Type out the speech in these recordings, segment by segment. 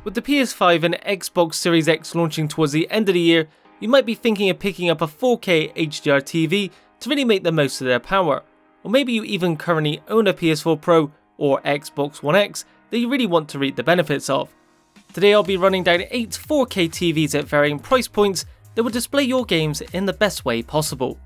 With the PS5 and Xbox Series X launching towards the end of the year, you might be thinking of picking up a 4K HDR TV to really make the most of their power. Or maybe you even currently own a PS4 Pro or Xbox One X that you really want to reap the benefits of. Today I'll be running down 8 4K TVs at varying price points that will display your games in the best way possible.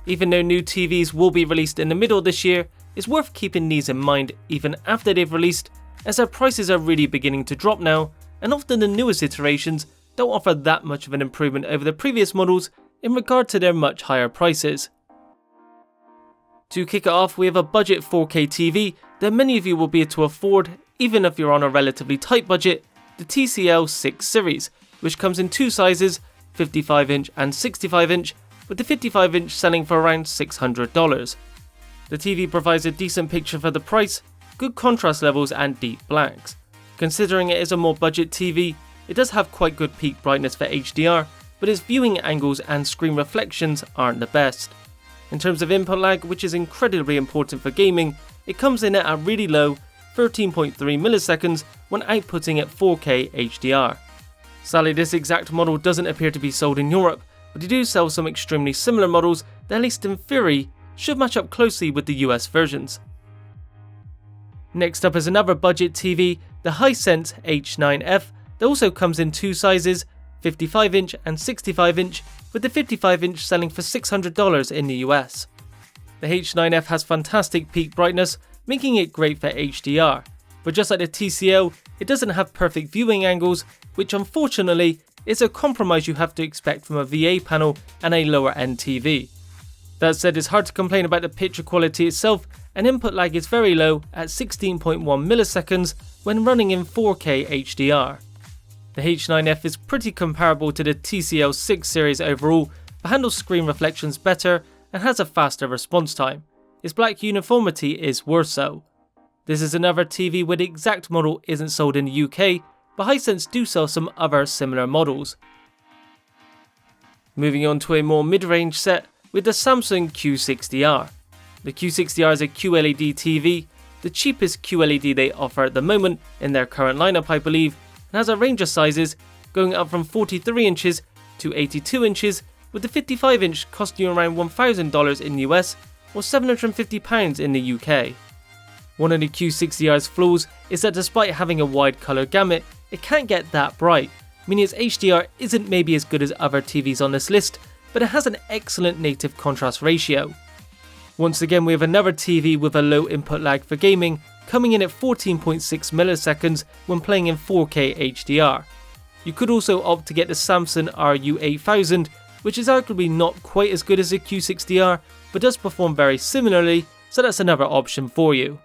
Even though new TVs will be released in the middle of this year, it's worth keeping these in mind even after they've released, as their prices are really beginning to drop now, and often the newest iterations don't offer that much of an improvement over the previous models in regard to their much higher prices. To kick it off, we have a budget 4K TV that many of you will be able to afford even if you're on a relatively tight budget, the TCL 6 series, which comes in two sizes, 55-inch and 65-inch, with the 55-inch selling for around $600. The TV provides a decent picture for the price, good contrast levels and deep blacks. Considering it is a more budget TV, it does have quite good peak brightness for HDR, but its viewing angles and screen reflections aren't the best. In terms of input lag, which is incredibly important for gaming, it comes in at a really low 13.3 milliseconds when outputting at 4K HDR. Sadly, this exact model doesn't appear to be sold in Europe, but they do sell some extremely similar models that, at least in theory, should match up closely with the US versions. Next up is another budget TV, the Hisense H9F, that also comes in two sizes, 55-inch and 65-inch, with the 55-inch selling for $600 in the US. The H9F has fantastic peak brightness, making it great for HDR, but just like the TCL, it doesn't have perfect viewing angles, which unfortunately is a compromise you have to expect from a VA panel and a lower end TV. That said, it's hard to complain about the picture quality itself, and input lag is very low at 16.1 milliseconds when running in 4K HDR. The H9F is pretty comparable to the TCL 6 series overall, but handles screen reflections better and has a faster response time. Its black uniformity is worse so. This is another TV where the exact model isn't sold in the UK, but Hisense do sell some other similar models. Moving on to a more mid-range set with the Samsung Q60R. The Q60R is a QLED TV, the cheapest QLED they offer at the moment in their current lineup I believe, and has a range of sizes going up from 43 inches to 82 inches, with the 55-inch costing you around $1,000 in the US or £750 in the UK. One of the Q60R's flaws is that despite having a wide colour gamut, it can't get that bright, meaning its HDR isn't maybe as good as other TVs on this list, but it has an excellent native contrast ratio. Once again, we have another TV with a low input lag for gaming, coming in at 14.6 milliseconds when playing in 4K HDR. You could also opt to get the Samsung RU8000, which is arguably not quite as good as the Q60R, but does perform very similarly, so that's another option for you.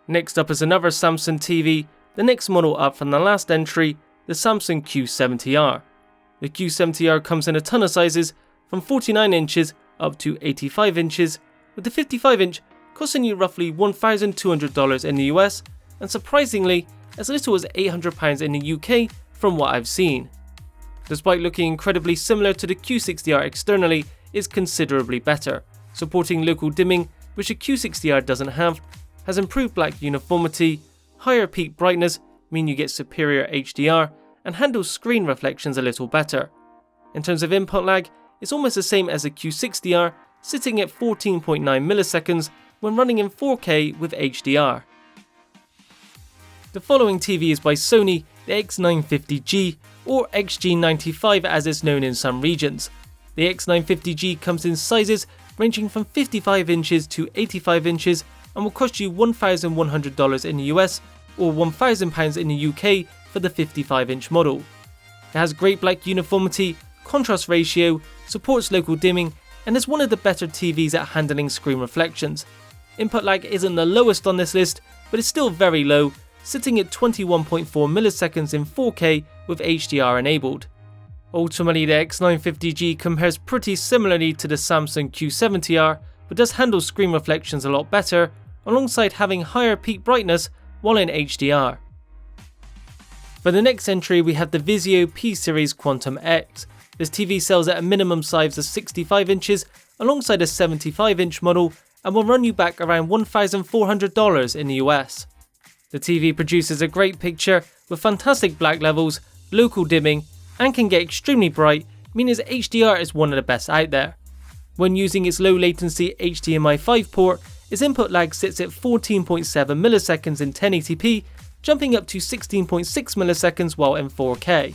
Next up is another Samsung TV, the next model up from the last entry, the Samsung Q70R. The Q70R comes in a ton of sizes, from 49 inches up to 85 inches, with the 55-inch costing you roughly $1,200 in the US, and surprisingly, as little as £800 in the UK from what I've seen. Despite looking incredibly similar to the Q60R externally, it's considerably better, supporting local dimming, which the Q60R doesn't have, has improved black uniformity, higher peak brightness, meaning you get superior HDR, and handles screen reflections a little better. In terms of input lag, it's almost the same as the Q60R, sitting at 14.9 milliseconds when running in 4K with HDR. The following TV is by Sony, the X950G, or XG95 as it's known in some regions. The X950G comes in sizes ranging from 55 inches to 85 inches and will cost you $1,100 in the US or £1,000 in the UK for the 55-inch model. It has great black uniformity, contrast ratio, supports local dimming, and is one of the better TVs at handling screen reflections. Input lag isn't the lowest on this list, but it's still very low, sitting at 21.4 milliseconds in 4K with HDR enabled. Ultimately, the X950G compares pretty similarly to the Samsung Q70R, but does handle screen reflections a lot better, alongside having higher peak brightness while in HDR. For the next entry, we have the Vizio P-Series Quantum X. This TV sells at a minimum size of 65 inches alongside a 75-inch model and will run you back around $1,400 in the US. The TV produces a great picture with fantastic black levels, local dimming, and can get extremely bright, meaning its HDR is one of the best out there. When using its low latency HDMI 5 port, its input lag sits at 14.7 milliseconds in 1080p, jumping up to 16.6 milliseconds while in 4K.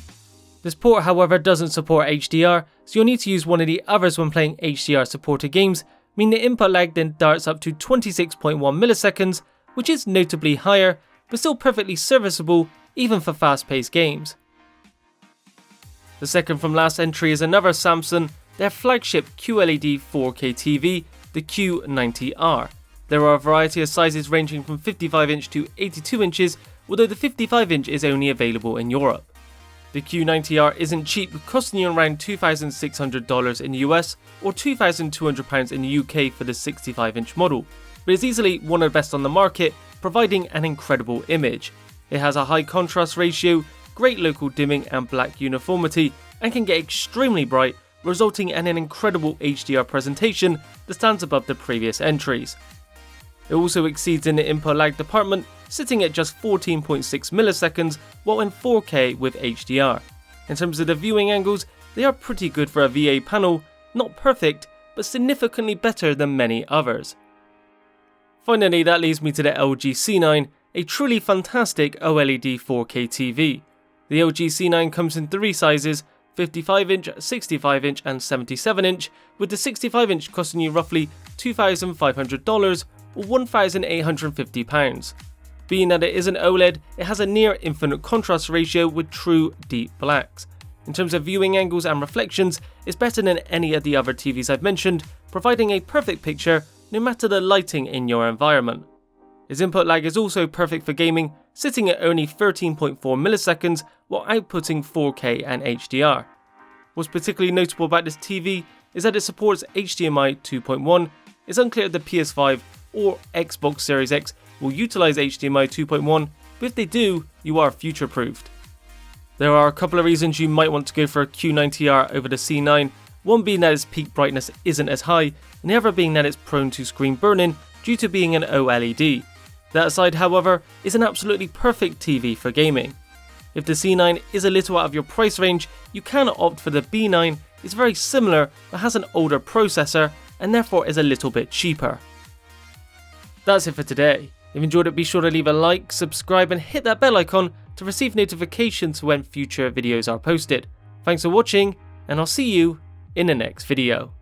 This port, however, doesn't support HDR, so you'll need to use one of the others when playing HDR supported games, meaning the input lag then darts up to 26.1 milliseconds, which is notably higher, but still perfectly serviceable even for fast-paced games. The second from last entry is another Samsung, their flagship QLED 4K TV, the Q90R. There are a variety of sizes ranging from 55" to 82 inches, although the 55" is only available in Europe. The Q90R isn't cheap, costing you around $2,600 in the US or £2,200 in the UK for the 65" model, but is easily one of the best on the market, providing an incredible image. It has a high contrast ratio, great local dimming and black uniformity, and can get extremely bright, resulting in an incredible HDR presentation that stands above the previous entries. It also exceeds in the input lag department, sitting at just 14.6 milliseconds while in 4K with HDR. In terms of the viewing angles, they are pretty good for a VA panel, not perfect, but significantly better than many others. Finally, that leads me to the LG C9, a truly fantastic OLED 4K TV. The LG C9 comes in three sizes, 55", 65" and 77", with the 65" costing you roughly $2,500 or £1,850. Being that it is an OLED, it has a near infinite contrast ratio with true deep blacks. In terms of viewing angles and reflections, it's better than any of the other TVs I've mentioned, providing a perfect picture no matter the lighting in your environment. Its input lag is also perfect for gaming, sitting at only 13.4 milliseconds while outputting 4K and HDR. What's particularly notable about this TV is that it supports HDMI 2.1. It's unclear if the PS5 or Xbox Series X will utilize HDMI 2.1, but if they do, you are future-proofed. There are a couple of reasons you might want to go for a Q90R over the C9, one being that its peak brightness isn't as high, and the other being that it's prone to screen burn-in due to being an OLED. That aside, however, is an absolutely perfect TV for gaming. If the C9 is a little out of your price range, you can opt for the B9. It's very similar but has an older processor and therefore is a little bit cheaper. That's it for today. If you enjoyed it, be sure to leave a like, subscribe and hit that bell icon to receive notifications when future videos are posted. Thanks for watching, and I'll see you in the next video.